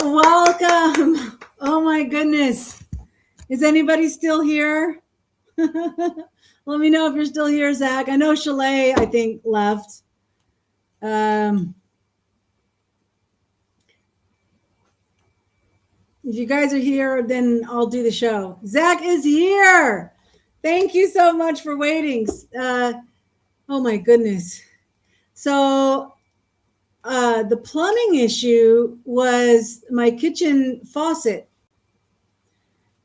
Welcome. Oh my goodness. Is anybody still here? Let me know if you're still here, Zach. I know Chalet, I think, left. If you guys are here, then I'll do the show. Zach is here. Thank you so much for waiting. Oh my goodness. So the plumbing issue was my kitchen faucet.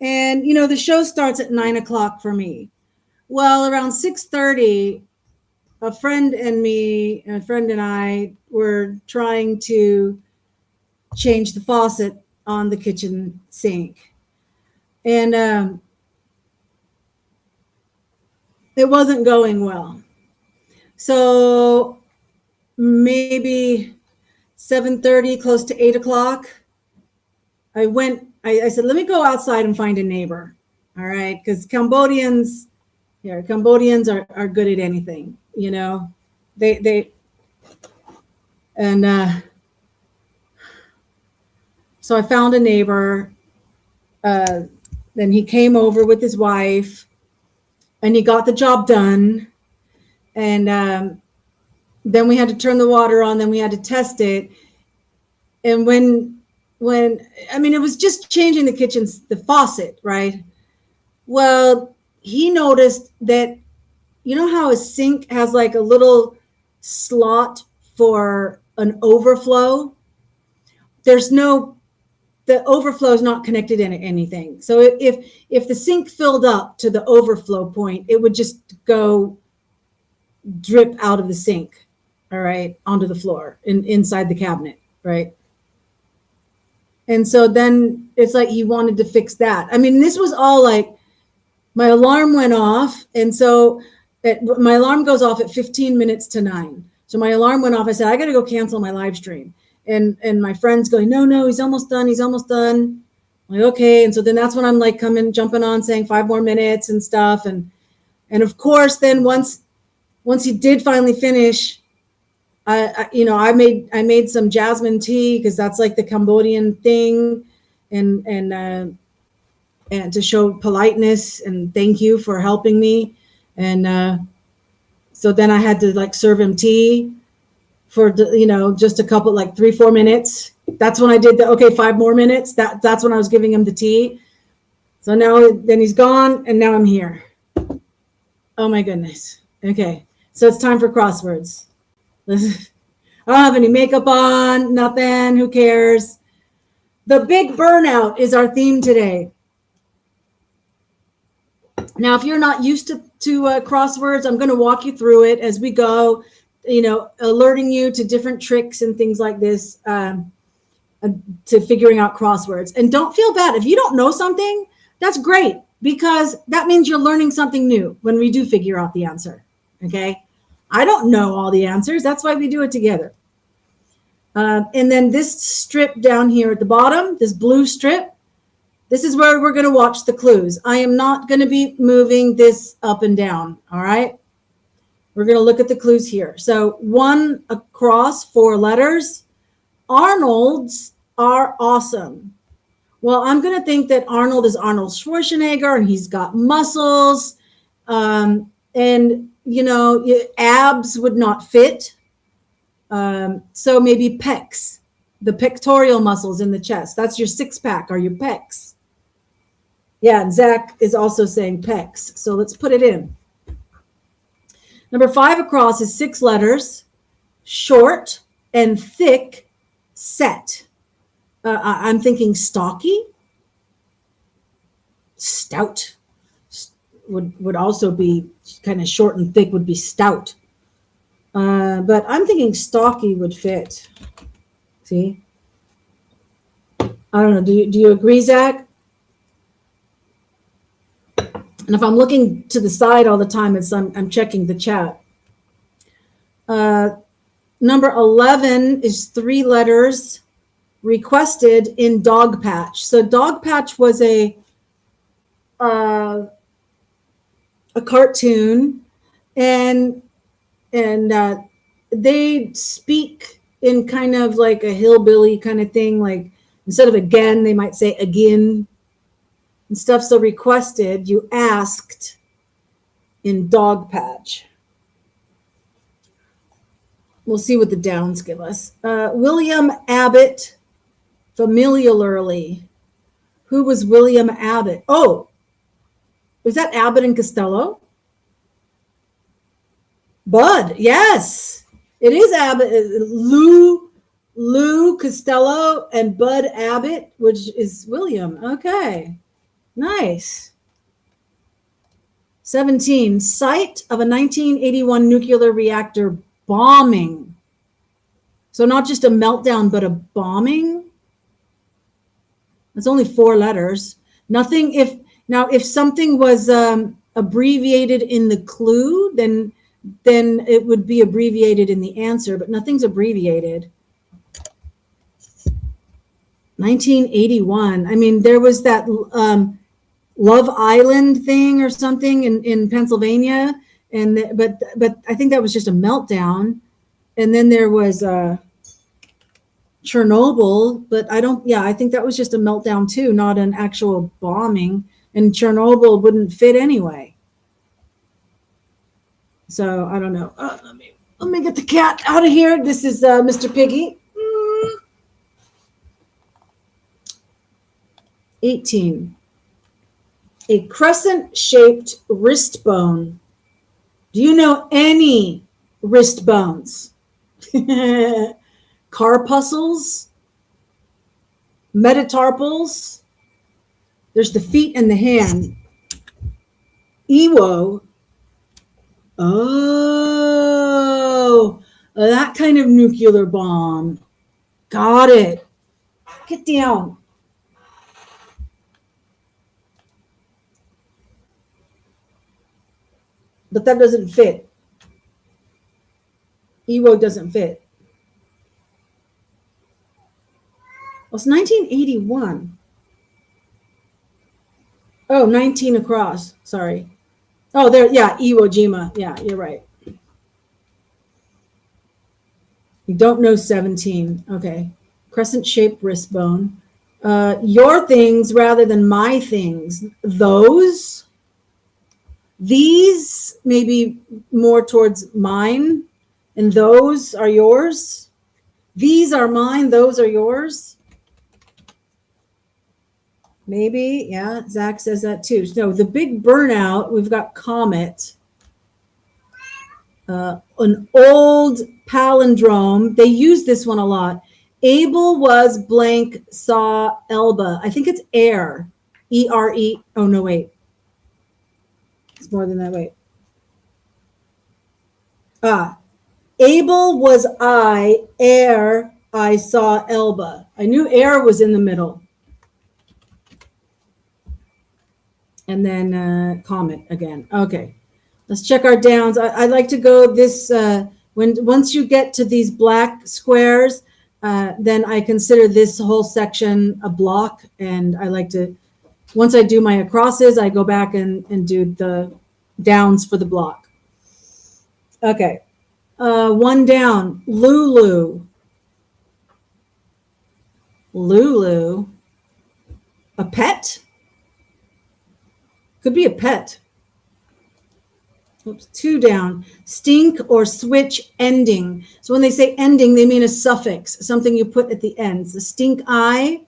And, you know, the show starts at 9 o'clock for me. Well, around 6:30, a friend and I were trying to change the faucet on the kitchen sink. And it wasn't going well. So maybe 7:30, close to 8 o'clock, I said, let me go outside and find a neighbor. All right. Because Cambodians are good at anything, you know, so I found a neighbor. Then he came over with his wife and he got the job done. And then we had to turn the water on, then we had to test it. And when I mean, it was just changing the faucet, right? Well, he noticed that, you know how a sink has like a little slot for an overflow? The overflow is not connected in anything. So if the sink filled up to the overflow point, it would just go drip out of the sink, all right, onto the floor inside the cabinet, right? And so then it's like he wanted to fix that. I mean, this was all like, my alarm went off. And so my alarm goes off at 15 minutes to 9. So my alarm went off. I said, I got to go cancel my live stream. And my friend's going, no, he's almost done. I'm like, okay. And so then that's when I'm like jumping on saying 5 more minutes and stuff. And of course, then once he did finally finish, I made some jasmine tea because that's like the Cambodian thing, and to show politeness and thank you for helping me. And so then I had to like serve him tea for just a couple, like 3-4 minutes. That's when I did 5 more minutes. That's when I was giving him the tea. So then he's gone, and now I'm here. Oh my goodness. Okay, so it's time for crosswords. I don't have any makeup on, nothing. Who cares? The big burnout is our theme today. Now, if you're not used to crosswords, I'm going to walk you through it as we go, alerting you to different tricks and things like this to figuring out crosswords. And don't feel bad. If you don't know something, that's great, because that means you're learning something new when we do figure out the answer. Okay? I don't know all the answers. That's why we do it together. And then this strip down here at the bottom, this blue strip, this is where we're going to watch the clues. I am not going to be moving this up and down. All right. We're going to look at the clues here. So 1 across 4 letters. Arnold's are awesome. Well, I'm going to think that Arnold is Arnold Schwarzenegger and he's got muscles. And, abs would not fit. So maybe pecs, the pectoral muscles in the chest. That's your 6-pack or your pecs. Yeah, and Zach is also saying pecs. So let's put it in. Number 5 across is 6 letters, short and thick set. I'm thinking stocky. Stout would also be kind of short and thick, would be stout. But I'm thinking stocky would fit. See? I don't know. Do you agree, Zach? And if I'm looking to the side all the time, I'm checking the chat. Number 11 is 3 letters, requested in Dog Patch. So Dog Patch was a cartoon, and they speak in kind of like a hillbilly kind of thing. Like instead of again, they might say again and stuff. So requested, you asked in dog patch. We'll see what the downs give us. William Abbott, familiarly. Who was William Abbott? Oh, is that Abbott and Costello? Bud, yes. It is Abbott. Lou Costello and Bud Abbott, which is William. Okay, nice. 17, site of a 1981 nuclear reactor bombing. So not just a meltdown, but a bombing. It's only 4 letters. Nothing. If something was abbreviated in the clue, then it would be abbreviated in the answer, but nothing's abbreviated. 1981. I mean, there was that Love Island thing or something in Pennsylvania, but I think that was just a meltdown. And then there was Chernobyl, but I think that was just a meltdown too, not an actual bombing. And Chernobyl wouldn't fit anyway. So I don't know. Let me get the cat out of here. This is Mr. Piggy. 18. A crescent-shaped wrist bone. Do you know any wrist bones? Carpuscles? Metatarpals? There's the feet and the hand. Ewo. Oh, that kind of nuclear bomb. Got it. Get down. But that doesn't fit. Ewo doesn't fit. Well, it's 1981. Oh, 19 across. Sorry. Oh, there. Yeah, Iwo Jima. Yeah, you're right. You don't know 17. Okay. Crescent-shaped wrist bone. Your things rather than my things. Those. These maybe more towards mine. And those are yours. These are mine. Those are yours. Maybe, yeah, Zach says that too. So the big burnout, we've got Comet. An old palindrome. They use this one a lot. Abel was blank, saw Elba. I think it's air. E-R-E. Oh, no, wait. It's more than that. Wait. Abel was I, air, I saw Elba. I knew air was in the middle. And then Comet again. Okay, let's check our downs. I like to go this, once you get to these black squares, then I consider this whole section a block. And I like to, once I do my acrosses, I go back and do the downs for the block. Okay, 1 down, Lulu. Lulu, a pet? Could be a pet. Oops, 2 down. Stink or switch ending. So when they say ending, they mean a suffix, something you put at the end. The stink eye,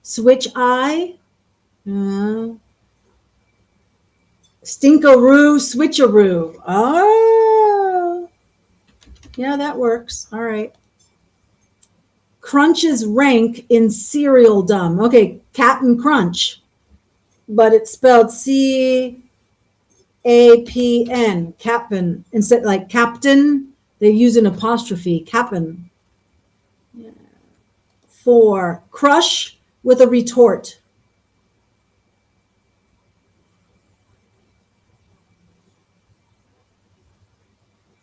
switch eye. Stinkaroo, switcheroo. Oh, yeah, that works. All right. Crunch's rank in serialdom. Okay, Captain Crunch. But it's spelled C-A-P-N, Cap'n. Instead, like captain, they use an apostrophe, Cap'n. 4, crush with a retort.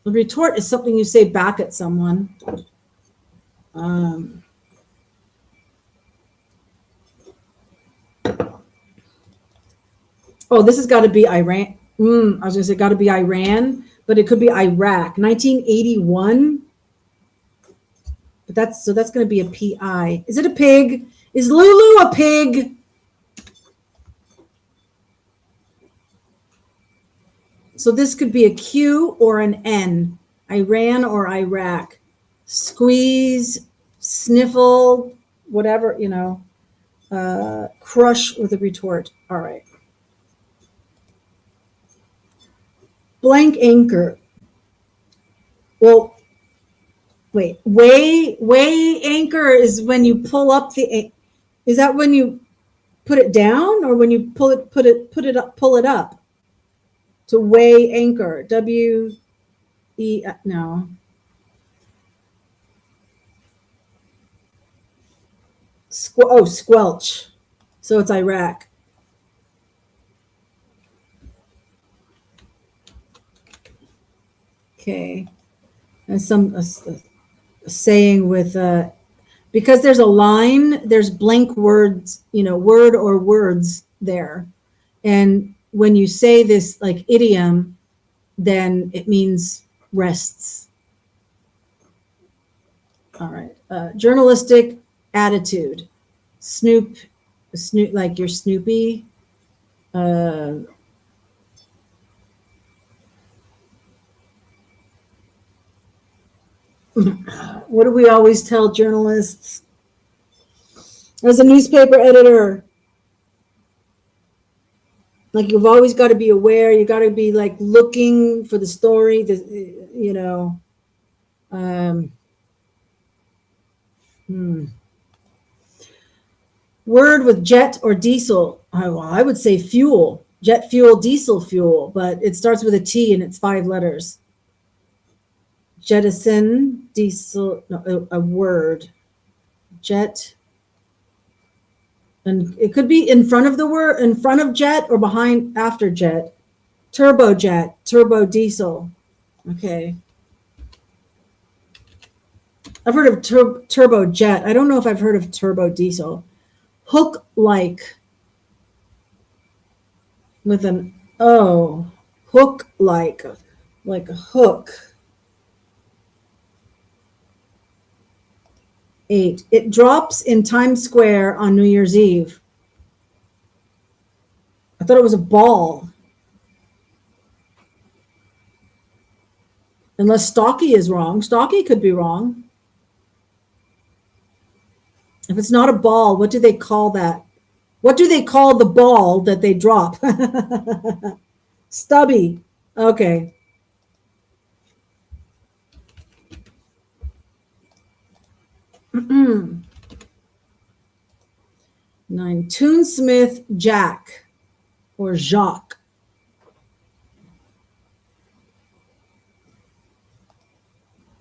The retort is something you say back at someone. Oh, this has got to be Iran. I was going to say got to be Iran, but it could be Iraq. 1981. But that's going to be a PI. Is it a pig? Is Lulu a pig? So this could be a Q or an N. Iran or Iraq. Squeeze, sniffle, whatever, you know. Crush with a retort. All right. Blank anchor. Well, wait. Weigh anchor is when you pull up the. Is that when you put it down or when you pull it up? To weigh anchor. W-E. No. Squelch. So it's Iraq. Okay. And a saying with because there's a line, there's blank words, you know, word or words there. And when you say this like idiom, then it means rests. All right. Journalistic attitude. Snoop, like you're Snoopy. What do we always tell journalists? As a newspaper editor, like you've always got to be aware. You got to be like looking for the story. You know. Word with jet or diesel. I would say fuel. Jet fuel, diesel fuel, but it starts with a T and it's 5 letters. Jettison, diesel, no, a word. Jet. And it could be in front of the word, in front of jet or behind, after jet. Turbojet, turbo diesel. Okay. I've heard of turbojet. I don't know if I've heard of turbo diesel. Hook-like. With an O. Hook-like. Like a hook. 8. It drops in Times Square on New Year's Eve. I thought it was a ball. Unless stocky is wrong. Stocky could be wrong. If it's not a ball, what do they call that? What do they call the ball that they drop? Stubby. Okay. Nine. Toonsmith Jack or Jacques.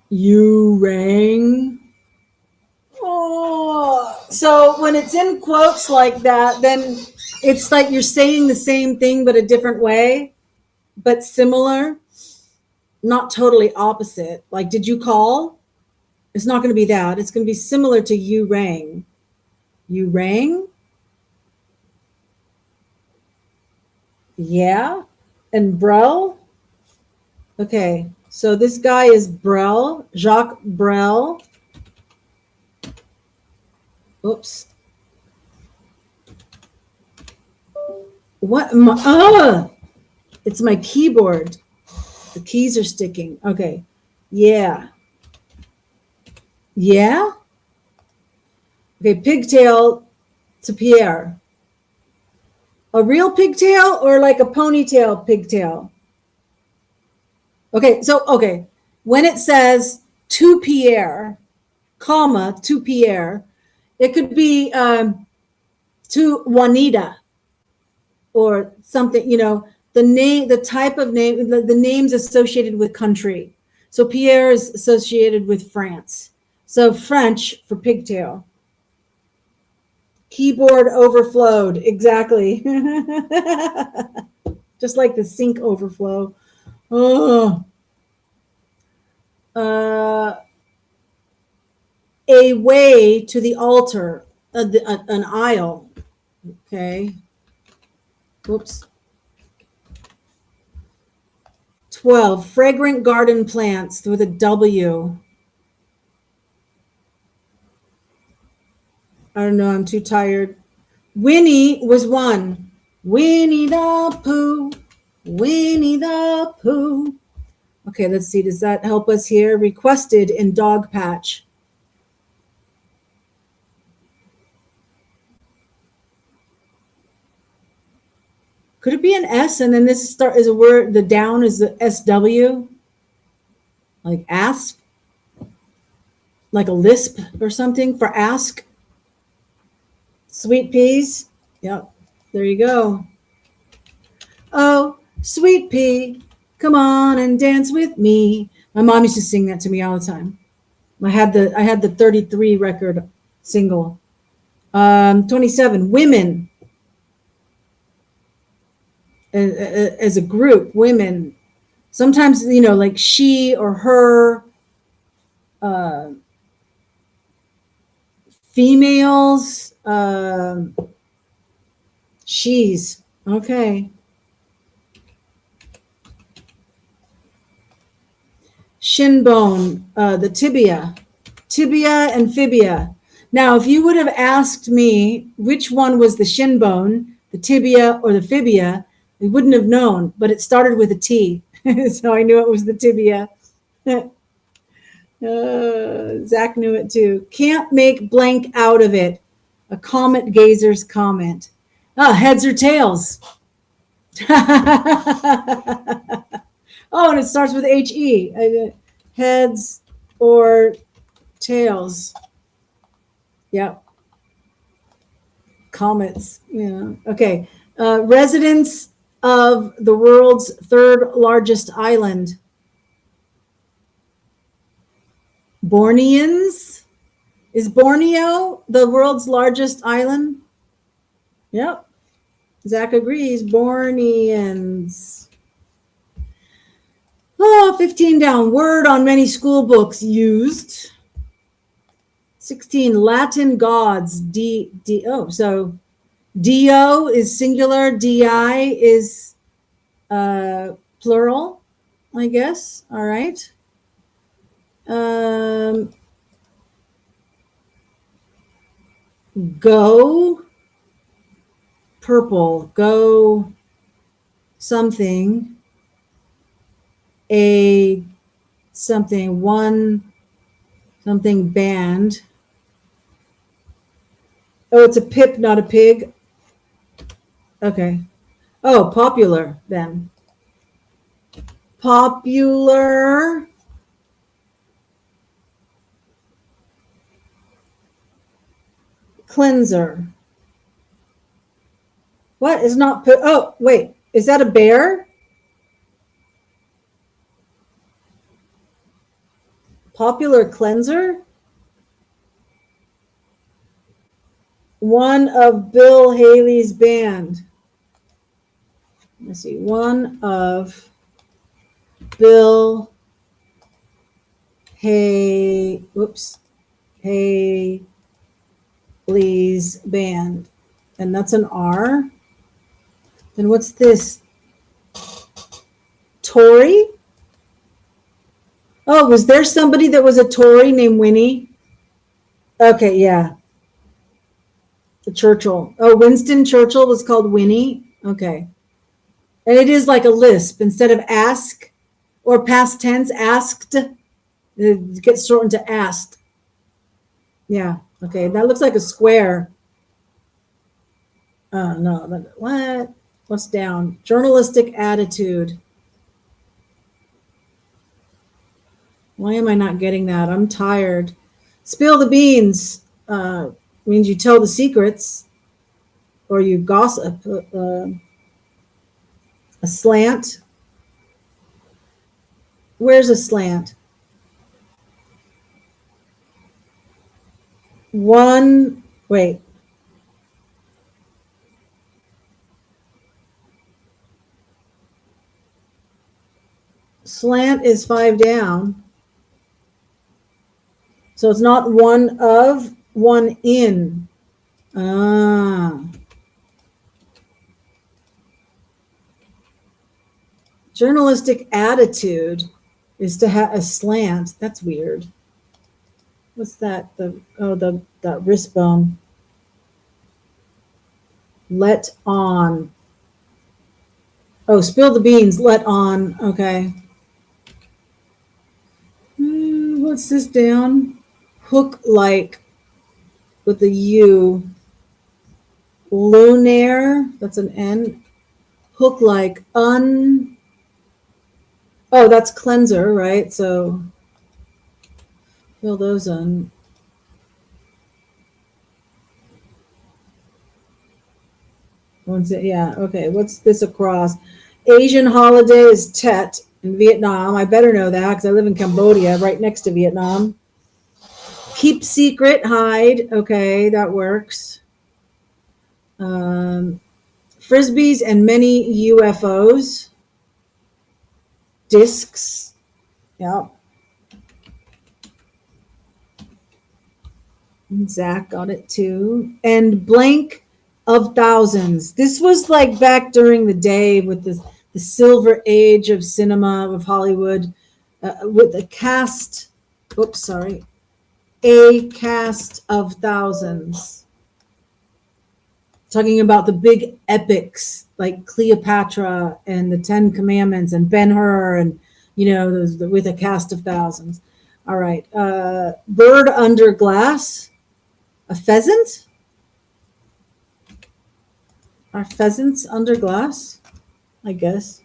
You rang. Oh, so when it's in quotes like that, then it's like you're saying the same thing but a different way, but similar, not totally opposite. Like, did you call? It's not going to be that. It's going to be similar to you rang. You rang? Yeah. And Brel? Okay. So this guy is Brel, Jacques Brel. Oops. What? It's my keyboard. The keys are sticking. Okay. Yeah. Yeah? Okay, pigtail to Pierre. A real pigtail or like a ponytail pigtail? Okay, so, okay. When it says to Pierre, comma, to Pierre, it could be to Juanita or something, you know, the name, the type of name, the names associated with country. So Pierre is associated with France. So French for pigtail. Keyboard overflowed. Exactly. Just like the sink overflow. Oh. A way to the altar, an aisle. Okay. Whoops. 12. Fragrant garden plants with a W. I don't know. I'm too tired. Winnie was one. Winnie the Pooh. Winnie the Pooh. Okay, let's see. Does that help us here? Requested in Dog Patch. Could it be an S and then this start is a word, the down is the SW? Like asp? Like a lisp or something for ask? Sweet peas? Yep, there you go. Oh, sweet pea, come on and dance with me. My mom used to sing that to me all the time. I had the 33 record single. 27, women. As a group, women, sometimes, you know, like she or her, females, she's, okay. Shin bone, the tibia and fibia. Now, if you would have asked me which one was the shin bone, the tibia or the fibia, we wouldn't have known, but it started with a T. So I knew it was the tibia. Zach knew it too. Can't make blank out of it. A comet gazer's comment. Heads or tails? Oh, and it starts with HE. Heads or tails. Yep. Comets. Yeah. Okay. Residents of the world's third largest island. Borneans? Is Borneo the world's largest island? Yep. Zach agrees. Borneans. Oh, 15 down. Word on many school books used. 16, Latin gods. So Dio is singular. Di is plural, I guess. All right. Go. Purple. Go something. A something. One something band. Oh, it's a pip, not a pig. Okay. Oh, popular then. Popular. Cleanser. What is not put? Oh, wait. Is that a bear? Popular cleanser? One of Bill Haley's band. Let's see. One of Bill Haley's band. And that's an R. Then what's this? Tory? Oh, was there somebody that was a Tory named Winnie? Okay, yeah. The Churchill. Oh, Winston Churchill was called Winnie. Okay. And it is like a lisp. Instead of ask or past tense, asked, it gets shortened to asked. Yeah. Okay. That looks like a square. Oh, no. What? What's down? Journalistic attitude. Why am I not getting that? I'm tired. Spill the beans means you tell the secrets or you gossip. A slant. Where's a slant? One, wait. Slant is 5 down. So it's not one of, one in. Journalistic attitude is to have a slant. That's weird. What's that? That wrist bone. Let on. Oh, spill the beans. Let on. Okay. What's this down? Hook like with the U. Lunaire. That's an N. Hook like un. Oh, that's cleanser, right? So fill those in. What's it? Yeah. Okay. What's this across? Asian holiday is Tet in Vietnam. I better know that because I live in Cambodia, right next to Vietnam. Keep secret, hide. Okay, that works. Frisbees and many UFOs. Discs. Yeah. Zach got it too. And blank of thousands. This was like back during the day with the silver age of cinema, of Hollywood, with a cast. Oops, sorry. A cast of thousands. Talking about the big epics like Cleopatra and the Ten Commandments and Ben-Hur and, those with a cast of thousands. All right. Bird under glass. A pheasant? Are pheasants under glass? I guess.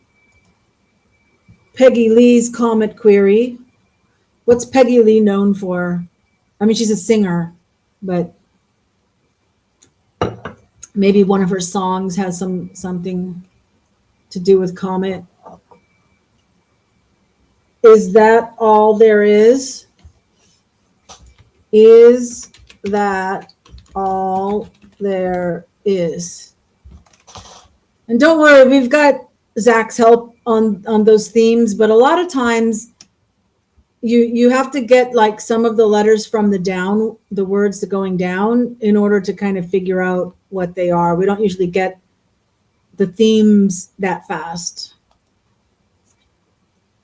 Peggy Lee's Comet Query. What's Peggy Lee known for? I mean, she's a singer, but maybe one of her songs has something to do with Comet. Is that all there is? Is that all there is? And don't worry, we've got Zach's help on those themes, but a lot of times you have to get like some of the letters from the words going down in order to kind of figure out what they are. We don't usually get the themes that fast.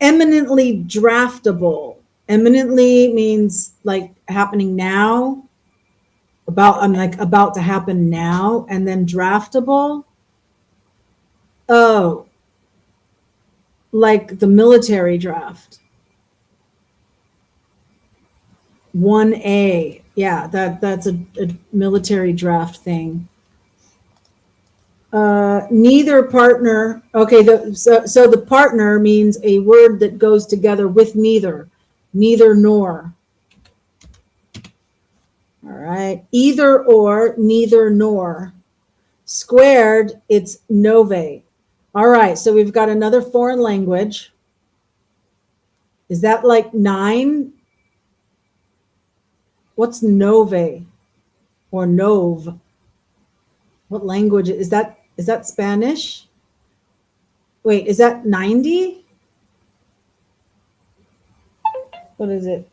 Eminently draftable. Eminently means like happening now. About to happen now, and then draftable. Oh, like the military draft. 1A. Yeah, that's a military draft thing. Neither partner. Okay, so the partner means a word that goes together with neither nor. All right, either or, neither nor. Squared, it's nove. All right, so we've got another foreign language. Is that like 9? What's nove or nove? What language is that? Is that Spanish? Wait, is that 90? What is it?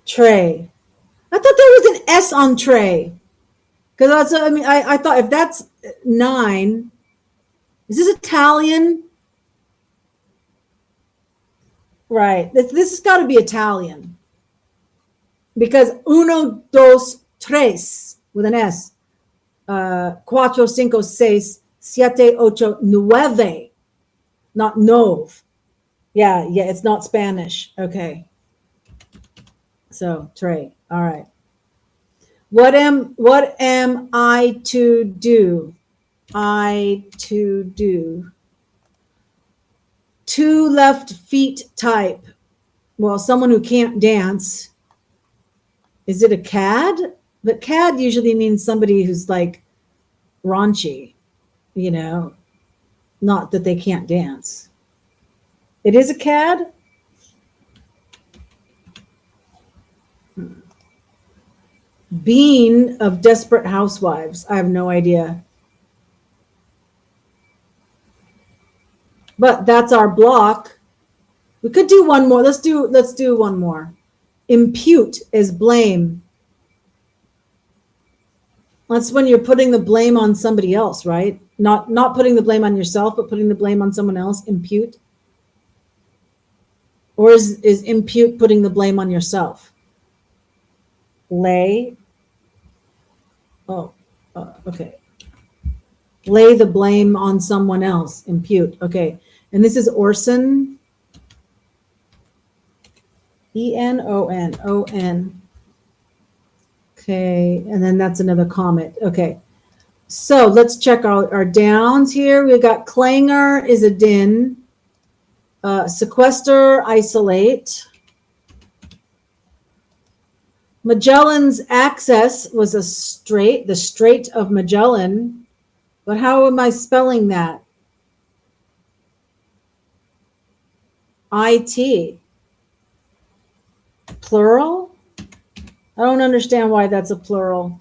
Tray. I thought there was an S on tray. Because I thought if that's 9, is this Italian? Right. This has got to be Italian. Because uno, dos, tres with an S. Cuatro, cinco, seis, siete, ocho, nueve. Not nove. Yeah, it's not Spanish. Okay. So, tray. All right. What am I to do? I to do. 2 left feet type. Well, someone who can't dance. Is it a cad? But cad usually means somebody who's like raunchy, not that they can't dance. It is a cad? Bean of Desperate Housewives. I have no idea. But that's our block. We could do one more. Let's do one more. Impute is blame. That's when you're putting the blame on somebody else, right? Not putting the blame on yourself, but putting the blame on someone else. Impute. Or is impute putting the blame on yourself? Lay. Oh, okay. Lay the blame on someone else. Impute. Okay. And this is Orson. E-N-O-N. O-N. Okay. And then that's another comet. Okay. So let's check out our downs here. We've got clangor is a din. Sequester, isolate. Magellan's access was a strait, the Strait of Magellan. But how am I spelling that? IT. Plural? I don't understand why that's a plural.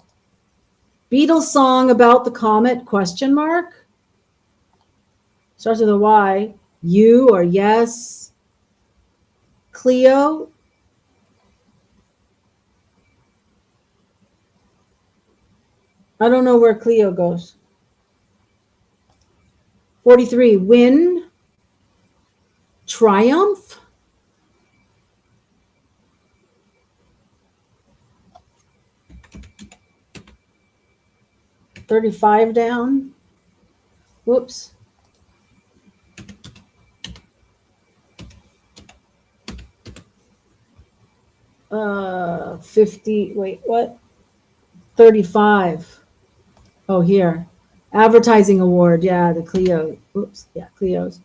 Beatles song about the comet, question mark? Starts with a Y. You or yes. Cleo. I don't know where Cleo goes. 43, win. Triumph. $35 down. Whoops. $50, wait, what? 35. Oh, here. Advertising award, yeah, the Clio. Oops, yeah, Clio's.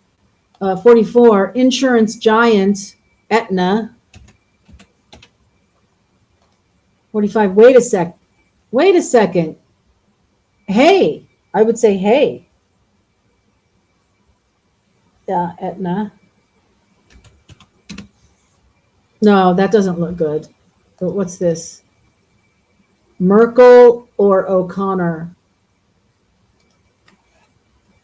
44, insurance giant, Aetna. 45, wait a second. Hey, I would say hey. Yeah, Aetna. No, that doesn't look good. But what's this? Merkel or O'Connor?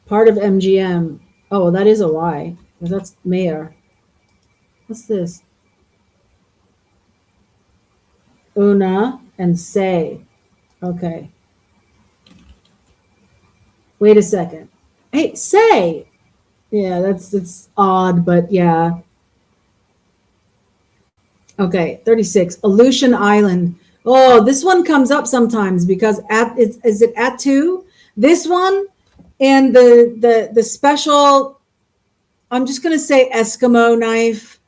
Part of MGM. Oh, that is a Y. That's mayor. What's this? Una and say. Okay. Wait a second. Hey, say. Yeah, that's odd, but yeah. Okay, 36. Aleutian Island. Oh, this one comes up sometimes because is it Attu? This one and the special, I'm just gonna say Eskimo knife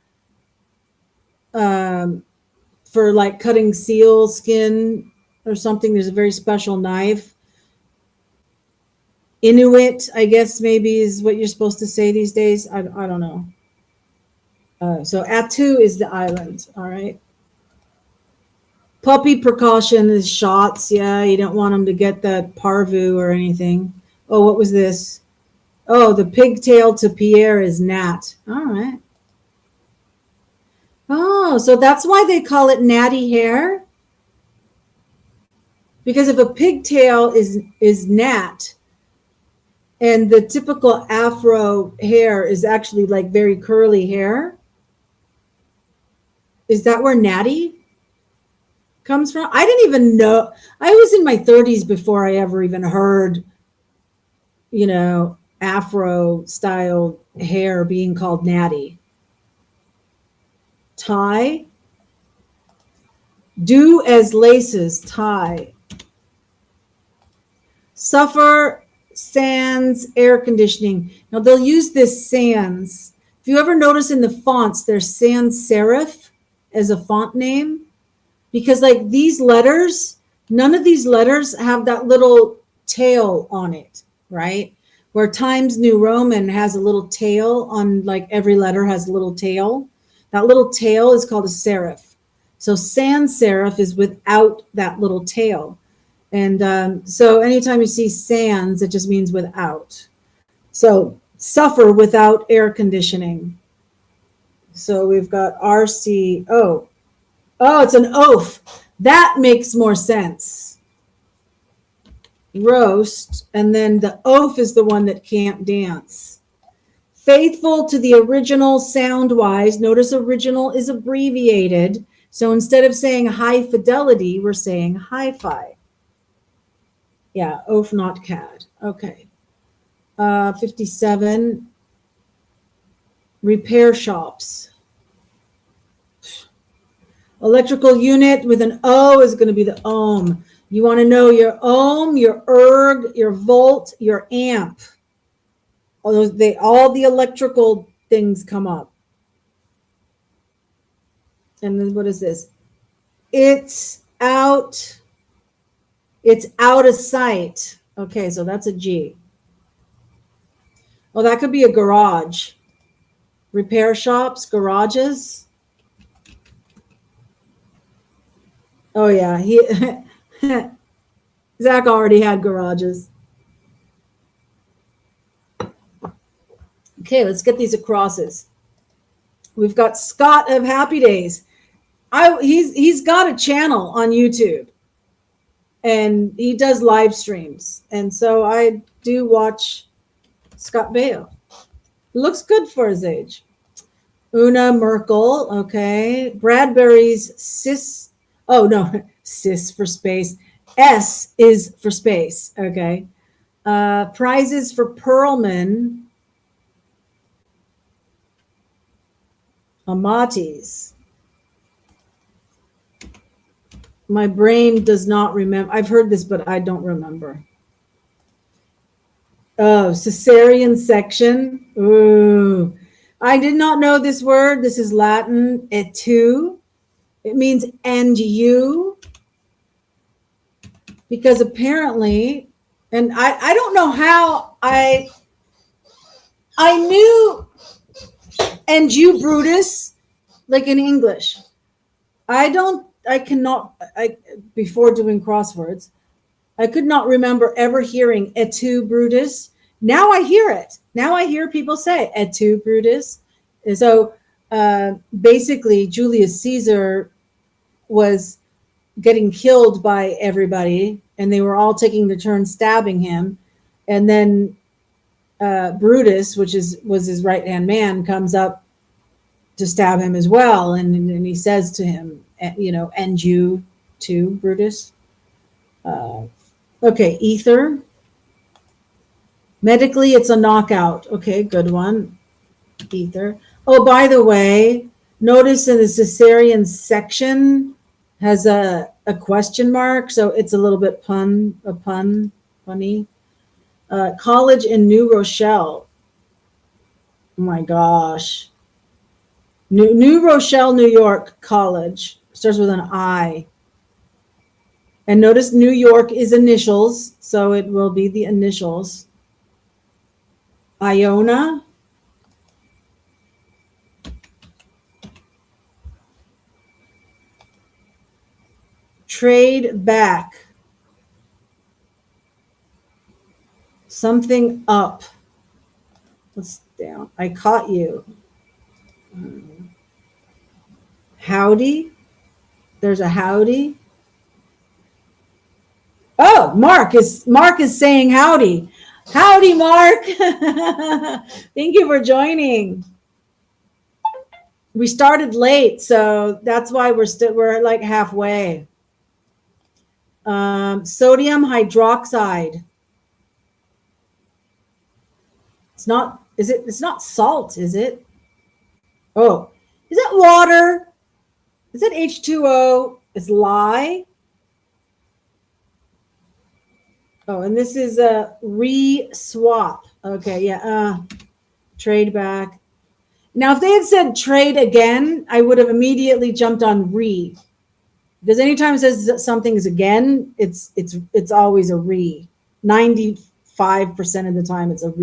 for like cutting seal skin or something. There's a very special knife. Inuit, I guess maybe is what you're supposed to say these days. I don't know. So Attu is the island, all right. Puppy precaution is shots. Yeah, you don't want them to get that parvu or anything. Oh, what was this? Oh, the pigtail to Pierre is gnat. All right. Oh, so that's why they call it natty hair? Because if a pigtail is gnat, and the typical Afro hair is actually like very curly hair, is that where natty comes from? I didn't even know. I was in my 30s before I ever even heard, you know, Afro style hair being called natty. Tie. Do as laces, tie. Suffer, sans, air conditioning. Now they'll use this sans. If you ever notice in the fonts, there's sans serif as a font name. Because like these letters, none of these letters have that little tail on it, right? Where Times New Roman has a little tail on, like every letter has a little tail. That little tail is called a serif. So sans serif is without that little tail. And so anytime you see sans, it just means without. So suffer without air conditioning. So we've got RCO. Oh, it's an oaf. That makes more sense. Roast, and then the oaf is the one that can't dance. Faithful to the original sound-wise. Notice original is abbreviated. So instead of saying high fidelity, we're saying hi-fi. Yeah, oaf, not cad. Okay. 57. Repair shops. Electrical unit with an O is going to be the ohm. You want to know your ohm, your erg, your volt, your amp. All the electrical things come up. And then what is this? It's out of sight. Okay, so that's a G. Oh, that could be a garage. Repair shops, garages. Oh yeah, Zach already had garages. Okay, let's get these acrosses. We've got Scott of Happy Days. He's got a channel on YouTube, and he does live streams, and so I do watch Scott Baio. Looks good for his age. Una Merkel, okay. Bradbury's cis. Oh no, cis for space. S is for space, okay. Prizes for Perlman. Amatis. My brain does not remember. I've heard this, but I don't remember. Oh, cesarean section. Ooh. I did not know this word. This is Latin, et tu. It means and you. Because apparently, and I don't know how I knew and you, Brutus, like in English. Before doing crosswords, I could not remember ever hearing et tu, Brutus. Now I hear it. Now I hear people say et tu, Brutus. And so basically, Julius Caesar was getting killed by everybody, and they were all taking their turn stabbing him. And then Brutus, was his right-hand man, comes up to stab him as well. And he says to him, and you too, Brutus. Okay, ether. Medically, it's a knockout. Okay, good one. Ether. Oh, by the way, notice in the cesarean section has a question mark, so it's a little bit funny. College in New Rochelle. Oh my gosh. New Rochelle, New York College. Starts with an I. And notice New York is initials, so it will be the initials. Iona. Trade back. Something up. What's down? I caught you. Howdy. There's a howdy. Oh, Mark is saying howdy. Howdy, Mark. Thank you for joining. We started late, so that's why we're like halfway. Sodium hydroxide. It's not salt, is it? Oh, is it water? Is it H2O? It's lye. Oh, and this is a re-swap. Okay, yeah. Trade back. Now, if they had said trade again, I would have immediately jumped on re. Because anytime it says that something is again, it's always a re. 95% of the time, it's a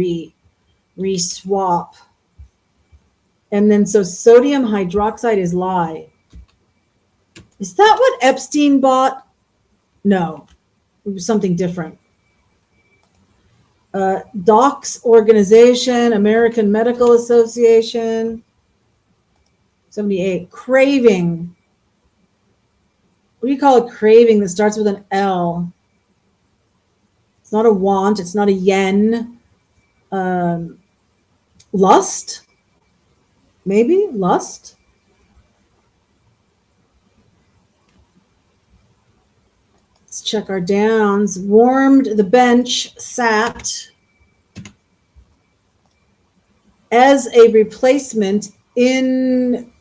re-swap. And then so sodium hydroxide is lye. Is that what Epstein bought? No, it was something different. Docs Organization, American Medical Association, 78. Craving. What do you call a craving that starts with an L? It's not a want. It's not a yen. Lust? Maybe? Lust? Let's check our downs. Warmed the bench, sat as a replacement in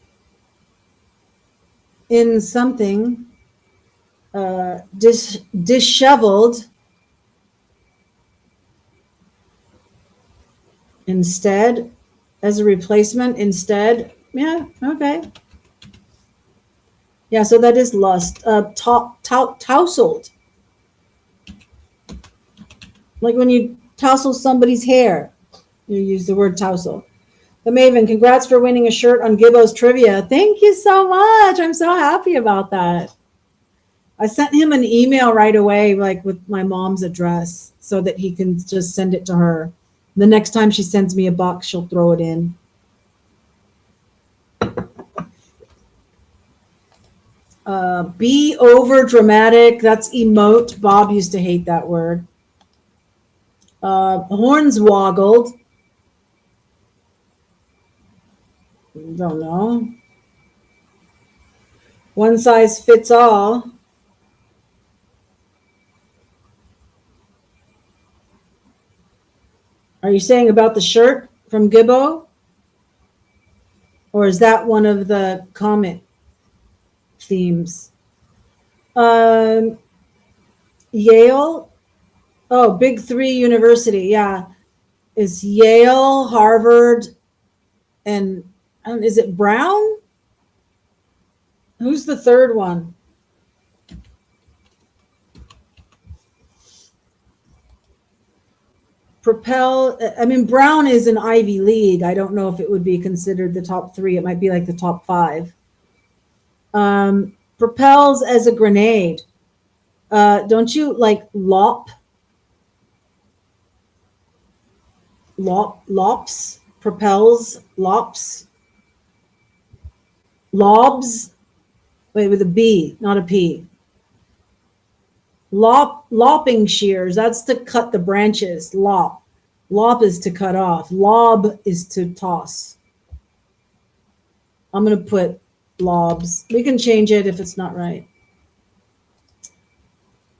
something. Disheveled instead, as a replacement instead. Yeah, okay. Yeah, so that is lust. Tousled. Like when you tousle somebody's hair, you use the word tousle. The Maven, congrats for winning a shirt on Gibbo's trivia. Thank you so much. I'm so happy about that. I sent him an email right away, like with my mom's address, so that he can just send it to her. The next time she sends me a box, she'll throw it in. Be over dramatic. That's emote. Bob used to hate that word. Horns woggled. Don't know. One size fits all. Are you saying about the shirt from Gibbo? Or is that one of the comic themes? Yale. Oh, Big Three University. Yeah. Is Yale, Harvard, and is it Brown? Who's the third one? Propel. I mean, Brown is an Ivy League. I don't know if it would be considered the top three. It might be like the top five. Propels as a grenade. Don't you like lops? Propels, lops, lobs. Wait, with a B, not a P. Lopping shears. That's to cut the branches. Lop is to cut off. Lob is to toss. I'm going to put lobs. We can change it if it's not right.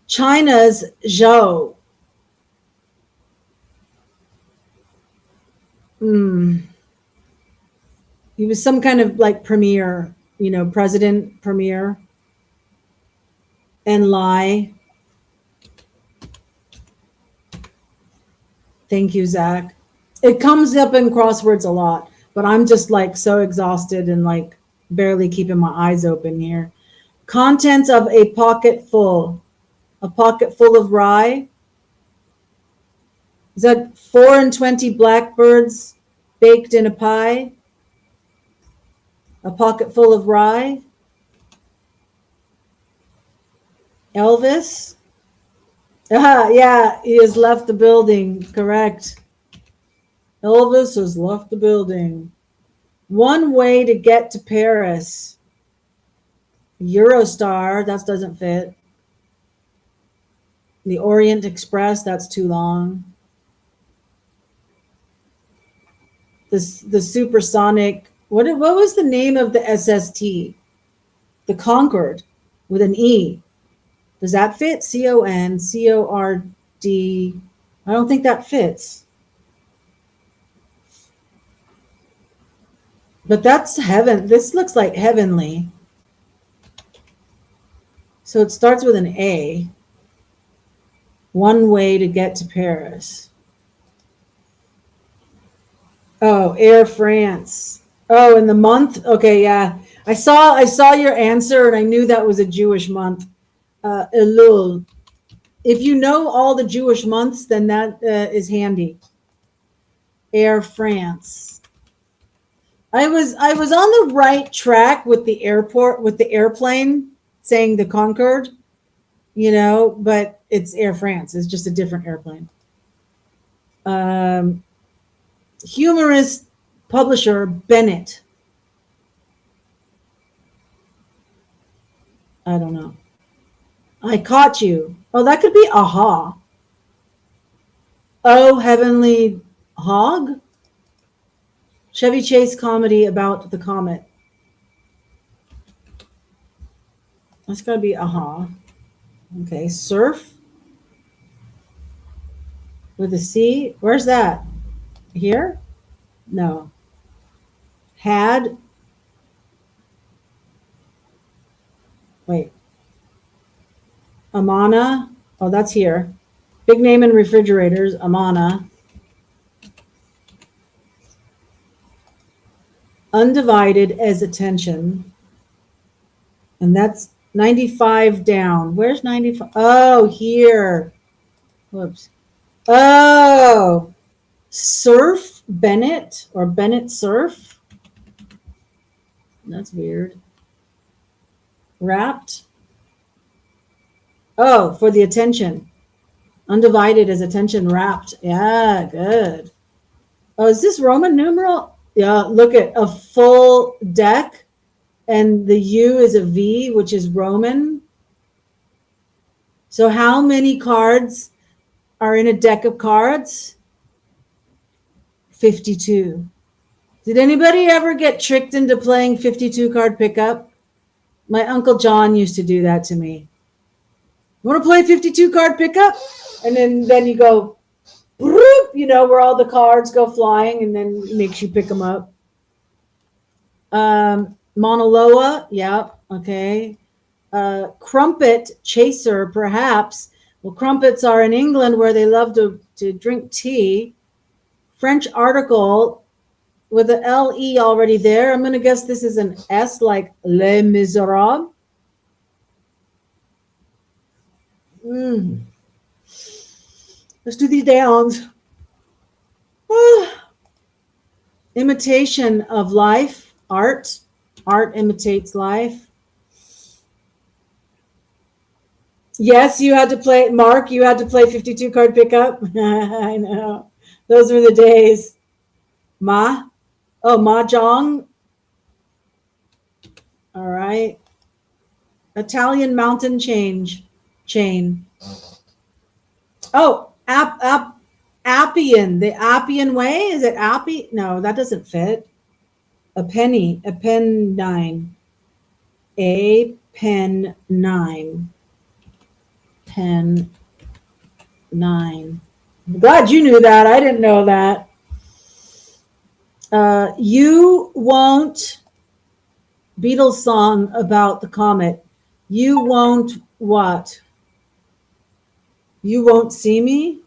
China's Zhou. He was some kind of like premier, president premier. And lie. Thank you, Zach. It comes up in crosswords a lot, but I'm just like so exhausted and like barely keeping my eyes open here. Contents of a pocket full. A pocket full of rye. Is that 4 and 20 blackbirds baked in a pie? A pocket full of rye. Elvis? Yeah, he has left the building. Correct. Elvis has left the building. One way to get to Paris. Eurostar, that doesn't fit. The Orient Express, that's too long. The supersonic, what was the name of the SST? The Concorde with an E. Does that fit? CONCORD. I don't think that fits. But that's heaven. This looks like heavenly. So it starts with an A. One way to get to Paris. Oh, Air France. Oh, in the month? Okay, yeah. I saw your answer and I knew that was a Jewish month. Elul. If you know all the Jewish months, then that is handy. Air France. I was on the right track with the airplane saying the Concorde, but it's Air France. It's just a different airplane. Humorist publisher Bennett. I don't know. I caught you. Oh, that could be aha. Oh, Heavenly Hog. Chevy Chase comedy about the comet. That's got to be aha. Okay, surf with a C. Where's that? Here? No. Had. Wait. Amana. Oh, that's here. Big name in refrigerators, Amana. Undivided as attention. And that's 95 down. Where's 95? Oh, here. Whoops. Oh, Surf Bennett or Bennett Surf. That's weird. Wrapped. Oh, for the attention. Undivided as attention, wrapped. Yeah, good. Oh, is this Roman numeral? Yeah, look at a full deck, and the U is a V, which is Roman. So how many cards are in a deck of cards? 52. Did anybody ever get tricked into playing 52 card pickup? My Uncle John used to do that to me. You want to play 52 card pickup? And then you go, you know, where all the cards go flying, and then it makes you pick them up. Mauna Loa, yeah, okay. Crumpet chaser, perhaps. Well, crumpets are in England where they love to drink tea. French article with the L-E already there. I'm going to guess this is an S, like Les Miserables. Let's do these downs. Imitation of life, art. Art imitates life. Yes, you had to play, Mark, you had to play 52 card pickup. I know. Those were the days. Mahjong. All right. Italian mountain chain. Oh, Appian. The Appian way? Is it Appy? No, that doesn't fit. A penny. A pen 9. A pen 9. Pen 9. I'm glad you knew that. I didn't know that. You won't. Beatles song about the comet. You won't what? You won't see me?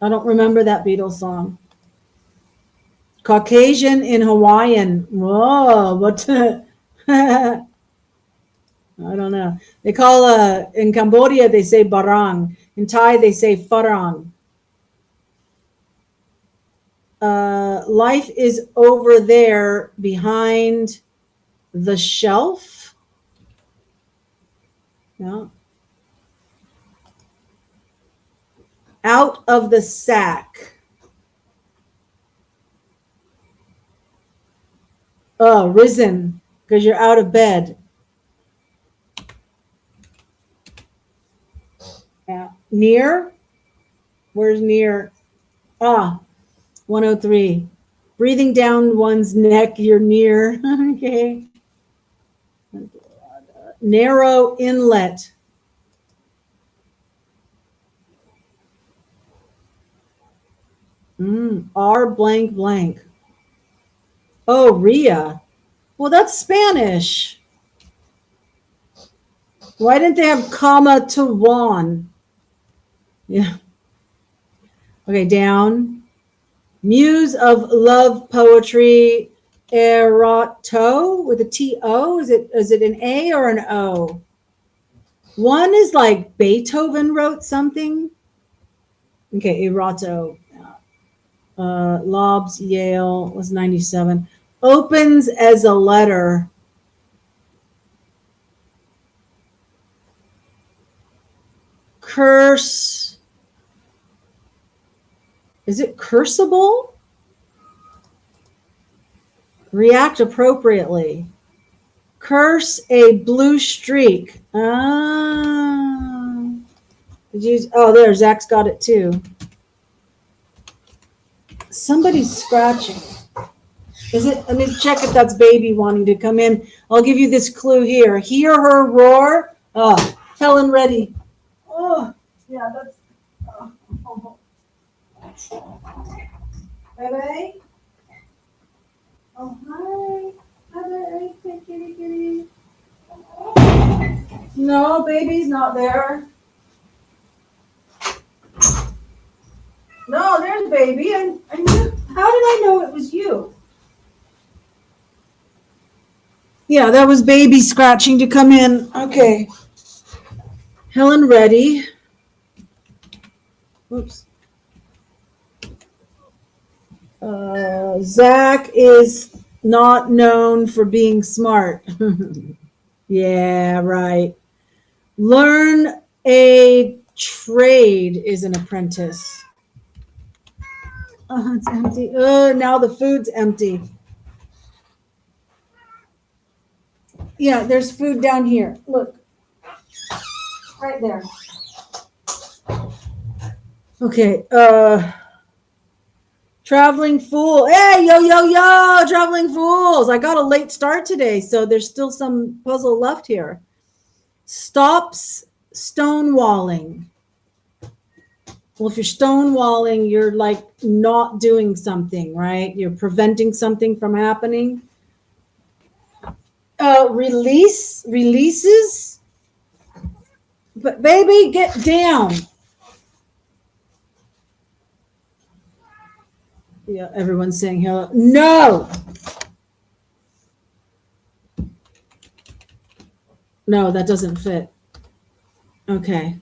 I don't remember that Beatles song. Caucasian in Hawaiian. Whoa, what? I don't know. They call, in Cambodia, they say barang. In Thai, they say farang. Life is over there behind the shelf. Yeah. Out of the sack. Oh, risen, because you're out of bed. Yeah. Near? Where's near? 103. Breathing down one's neck, you're near. Okay. Narrow inlet. R blank blank. Oh, Ria. Well, that's Spanish. Why didn't they have comma to Juan? Yeah. Okay, down. Muse of love poetry, eroto with a T-O. Is it an A or an O? One is like Beethoven wrote something. Okay, eroto. Lobs, Yale was 97. Opens as a letter. Curse. Is it curseable? React appropriately. Curse a blue streak. Oh, there, Zach's got it too. Somebody's scratching. Is it? Let me check if that's baby wanting to come in. I'll give you this clue here. Hear her roar. Oh, Helen Reddy. Oh, yeah, that's. Oh. Baby. Oh, hi. Hi, kitty, kitty. No, baby's not there. No, there's baby. I knew. How did I know it was you? Yeah, that was baby scratching to come in. Okay. Helen ready. Oops. Zach is not known for being smart. Yeah, right. Learn a trade is an apprentice. It's empty. Now the food's empty. Yeah, there's food down here. Look. Right there. Okay. Traveling Fool. Hey, yo, yo, yo, Traveling Fools. I got a late start today, so there's still some puzzle left here. Stops stonewalling. Well, if you're stonewalling, you're like not doing something, right? You're preventing something from happening. Releases. But baby, get down. Yeah, everyone's saying hello. No. No, that doesn't fit. Okay.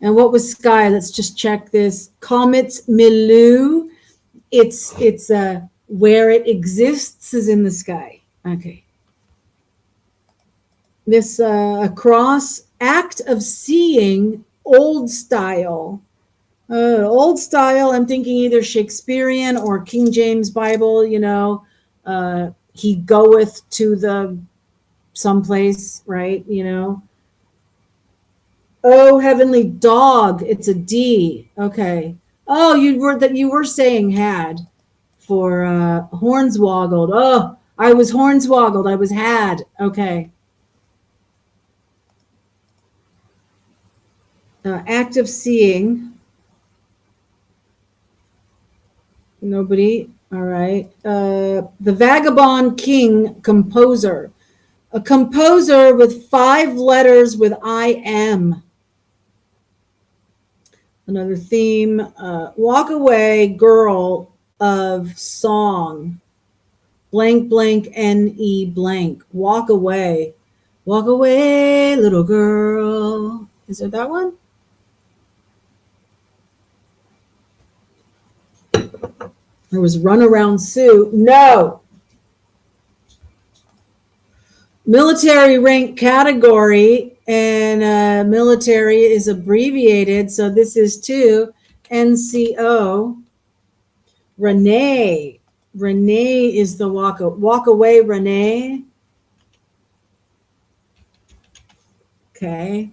And what was sky? Let's just check this. Comets Milu. It's where it exists is in the sky. Okay. This across act of seeing old style. Old style, I'm thinking either Shakespearean or King James Bible, you know, he goeth to the someplace, right? You know. Oh, heavenly dog, it's a D. Okay. Oh, you were saying had for hornswoggled. Oh, I was hornswoggled. I was had. Okay. Act of seeing. Nobody. All right. The Vagabond King composer. A composer with 5 letters with I am. Another theme. Walk away, girl of song. Blank, blank, N-E blank. Walk away. Walk away, little girl. Is it that one? There was Run Around Sue. No. Military rank category, and military is abbreviated, so this is too NCO. Renee. Renee is the walk away, Renee. Okay.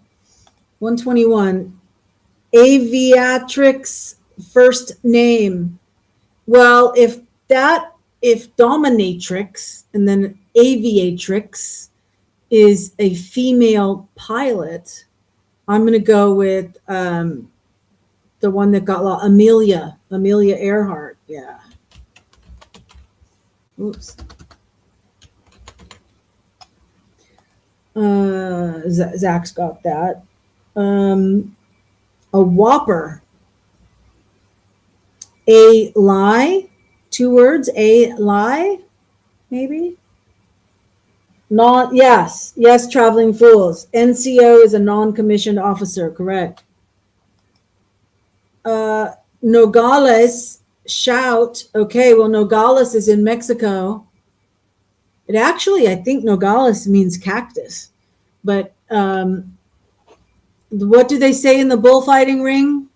121. Aviatrix first name. Well, if dominatrix and then aviatrix is a female pilot, I'm going to go with the one that got Amelia Earhart. Yeah. Oops. Zach's got that. A whopper. A lie, 2 words, a lie, maybe? Not, yes, Traveling Fools. NCO is a non-commissioned officer, correct. Nogales, shout. Okay, well, Nogales is in Mexico. It actually, I think Nogales means cactus. But what do they say in the bullfighting ring?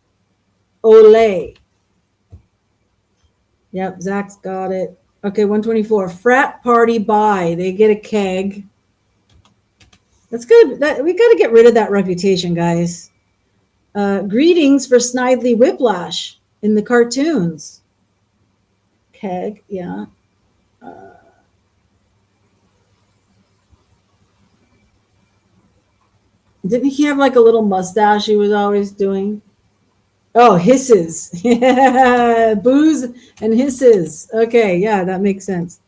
Ole. Yep, Zach's got it. Okay, 124. Frat party buy. They get a keg. That's good. We got to get rid of that reputation, guys. Greetings for Snidely Whiplash in the cartoons. Keg, yeah. Didn't he have like a little mustache he was always doing? Oh, hisses. Yeah, booze and hisses. Okay, yeah, that makes sense.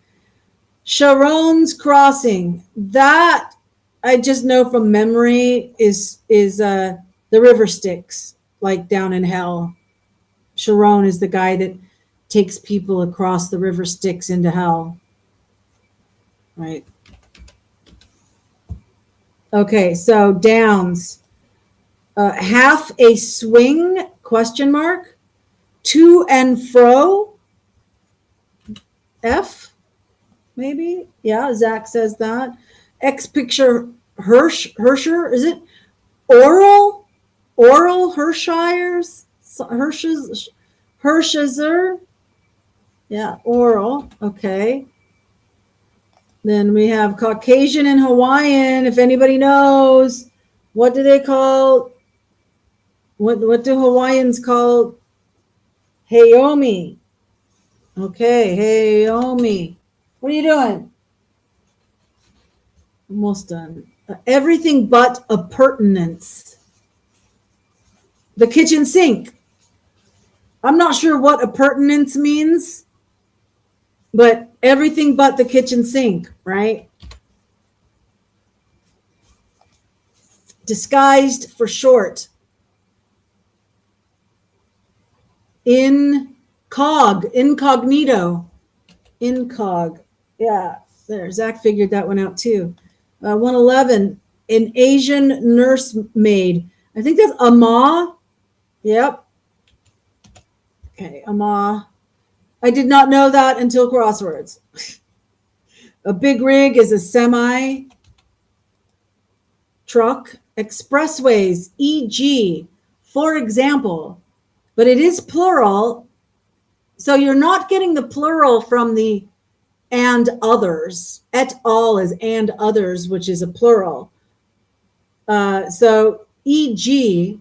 Sharon's Crossing. That I just know from memory is the river Styx, like down in hell. Sharon is the guy that takes people across the river Styx into hell. Right. Okay, so downs. Half a swing, question mark. To and fro. F, maybe? Yeah, Zach says that. X picture Hersher, is it? Oral Hershires? Hershizer? Yeah, oral. Okay. Then we have Caucasian and Hawaiian. If anybody knows, what do they call? What do Hawaiians call Hayomi? Okay, Hayomi. What are you doing? Almost done. Everything but appurtenance. The kitchen sink. I'm not sure what appurtenance means, but everything but the kitchen sink, right? Disguised for short. Incognito. Incog. Yeah, there. Zach figured that one out too. 111, an Asian nursemaid. I think that's Ama. Yep. Okay, Ama. I did not know that until Crosswords. A big rig is a semi truck. Expressways, e.g., for example, but it is plural. So you're not getting the plural from the and others. Et al is and others, which is a plural. So e.g.,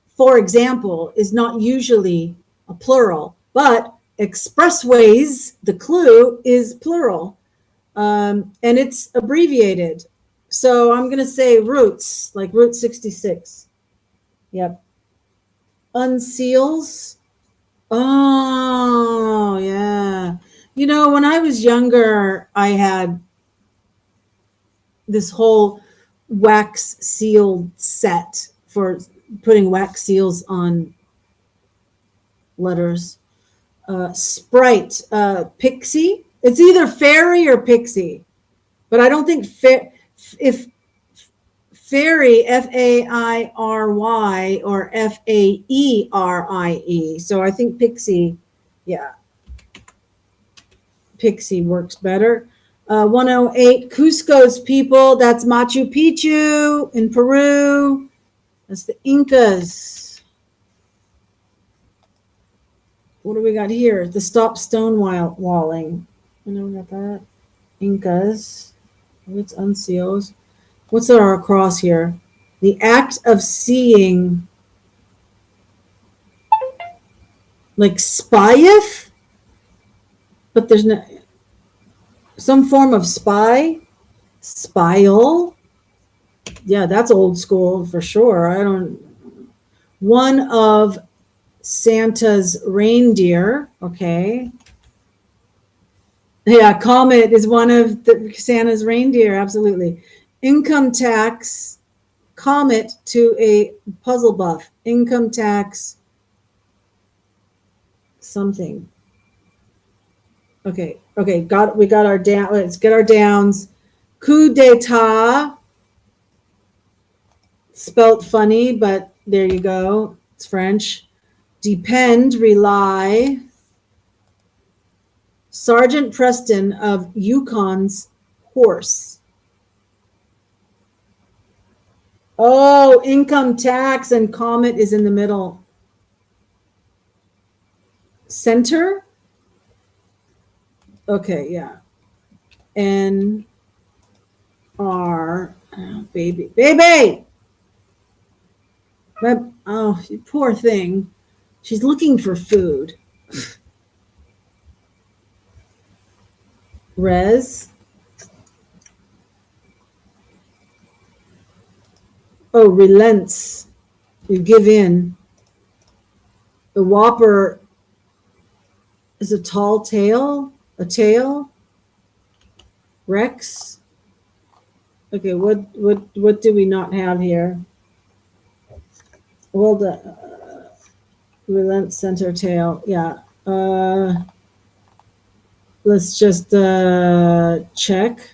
for example, is not usually a plural, but expressways, the clue, is plural. And it's abbreviated. So I'm going to say routes, like Route 66. Yep. Unseals. Oh, yeah. You know, when I was younger, I had this whole wax sealed set for putting wax seals on letters. Sprite, pixie. It's either fairy or pixie, but I don't think if fairy, F-A-I-R-Y or F-A-E-R-I-E. So I think pixie, yeah. Pixie works better. 108, Cusco's people. That's Machu Picchu in Peru. That's the Incas. What do we got here? The stop stonewalling. I know we got that. Incas. It's unseals. What's our across here? The act of seeing, like spyeth, but there's no some form of spy, spile. Yeah, that's old school for sure. I don't. One of Santa's reindeer. Okay. Yeah, comet is one of Santa's reindeer. Absolutely. Income tax, comet to a puzzle buff. Income tax, something. Okay, we got our down. Let's get our downs. Coup d'etat, spelt funny, but there you go. It's French. Depend, rely. Sergeant Preston of Yukon's horse. Oh, income tax and comet is in the middle. Center? Okay, yeah. N R, oh, baby. Oh, poor thing. She's looking for food. Res. Oh, relents. You give in. The whopper is a tall tale. A tail. Rex. Okay, what do we not have here? Well, the relent center tail. Yeah. Let's just check.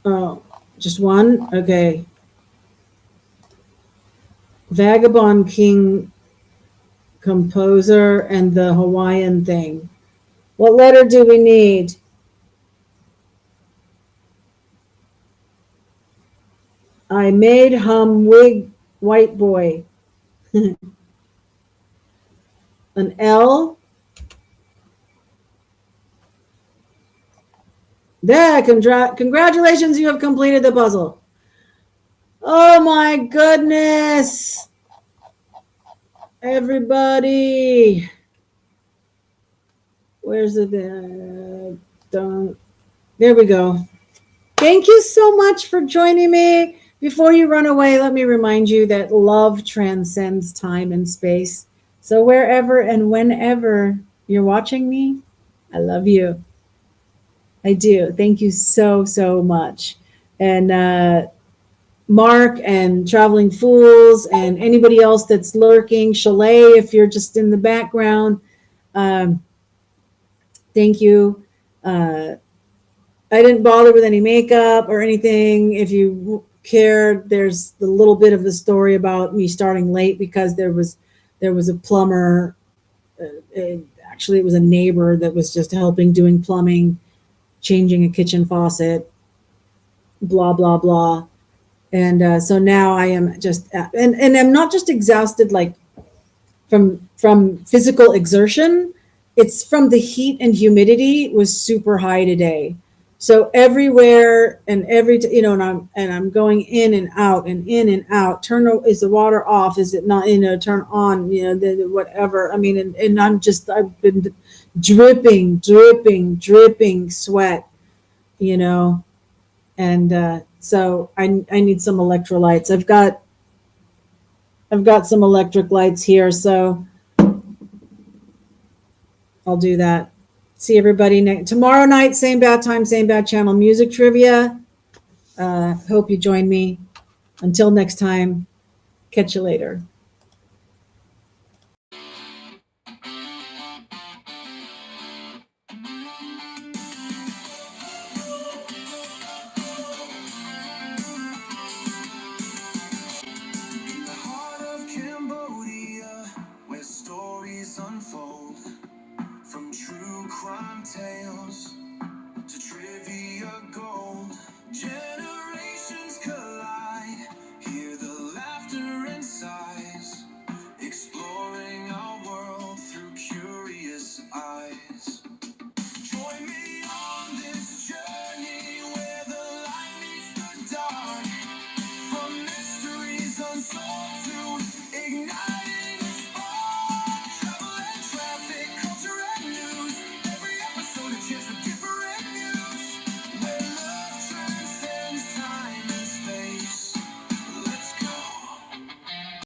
Oh, just one? Okay. Vagabond King composer and the Hawaiian thing. What letter do we need? I made hum wig white boy. An L. There, congratulations, you have completed the puzzle. Oh my goodness. Everybody. Where's the don't. There we go. Thank you so much for joining me. Before you run away, let me remind you that love transcends time and space. So wherever and whenever you're watching me, I love you. I do. Thank you so, so much. And Mark and Traveling Fools and anybody else that's lurking, Chalet, if you're just in the background, thank you. I didn't bother with any makeup or anything. If you cared, there's a little bit of the story about me starting late because there was a plumber. Actually, it was a neighbor that was just helping doing plumbing, changing a kitchen faucet, blah, blah, blah. And so now I am just, and I'm not just exhausted like from physical exertion. It's from the heat and humidity was super high today. So everywhere and and I'm going in and out and in and out. Is the water off? Is it not? Turn on. Whatever. I mean, and I've been dripping sweat. And so I need some electrolytes. I've got some electric lights here, so I'll do that. See everybody tomorrow night, same bad time, same bad channel, music trivia. Hope you join me. Until next time, catch you later.